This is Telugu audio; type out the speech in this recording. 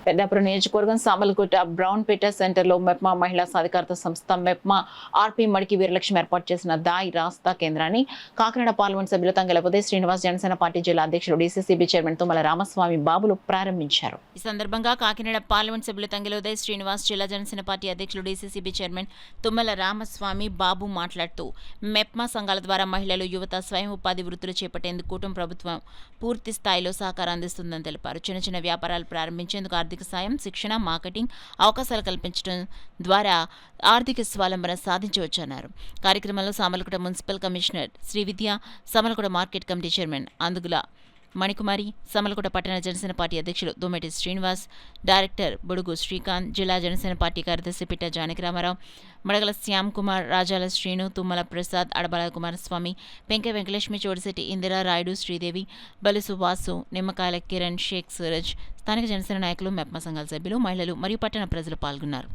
పెద్దాపురం నియోజకవర్గం సామలకోట బ్రౌన్పేట సెంటర్లో మెప్మా మహిళా సాధికారత సంస్థ మెప్మా ఆర్పీ మడికి వీరలక్ష్మి ఏర్పాటు చేసిన దాయి రాస్తా కేంద్రాన్ని కాకినాడ పార్లమెంట్ సభ్యులు తంగెల ఉదయ్ శ్రీనివాస్ జనసేన పార్టీ జిల్లా అధ్యక్షుడు డీసీసీబీ చైర్మన్ తుమ్మల రామస్వామి బాబులు ప్రారంభించారు. ఈ సందర్భంగా కాకినాడ పార్లమెంట్ సభ్యులు తంగెల ఉదయ్ శ్రీనివాస్ జిల్లా జనసేన పార్టీ అధ్యక్షుడు డీసీసీబీ చైర్మన్ తుమ్మల రామస్వామి బాబు మాట్లాడుతూ మెప్మా సంఘాల ద్వారా మహిళలు యువత స్వయం ఉపాధి వృత్తులు చేపట్టేందుకు కూటమి ప్రభుత్వం పూర్తి స్థాయిలో సహకారం అందిస్తుందని తెలిపారు. చిన్న చిన్న వ్యాపారాలు ప్రారంభించేందుకు ఆర్థిక సాయం, శిక్షణ, మార్కెటింగ్ అవకాశాలు కల్పించడం ద్వారా ఆర్థిక స్వావలంబన సాధించవచ్చన్నారు. కార్యక్రమంలో Samalkot municipal commissioner Srividya, Samalkot market committee chairman Andugula Manikumari, Samalkot పట్టణ జనసేన పార్టీ అధ్యక్షులు దొమెటి శ్రీనివాస్, డైరెక్టర్ బుడుగు శ్రీకాంత్, జిల్లా జనసేన పార్టీ కార్యదర్శి పిట్ట జానకి రామారావు, మడగల శ్యామ్ కుమార్, రాజాల శ్రీను, తుమ్మల ప్రసాద్, అడబాల కుమారస్వామి, పెంకె వెంకటలక్ష్మి, చోడిశెట్టి ఇందిరా, రాయుడు, శ్రీదేవి, బలుసు వాసు, నిమ్మకాయల కిరణ్, షేక్ సూరజ్, స్థానిక జనసేన నాయకులు, మెప్మా సంఘాల సభ్యులు, మహిళలు మరియు పట్టణ ప్రజలు పాల్గొన్నారు.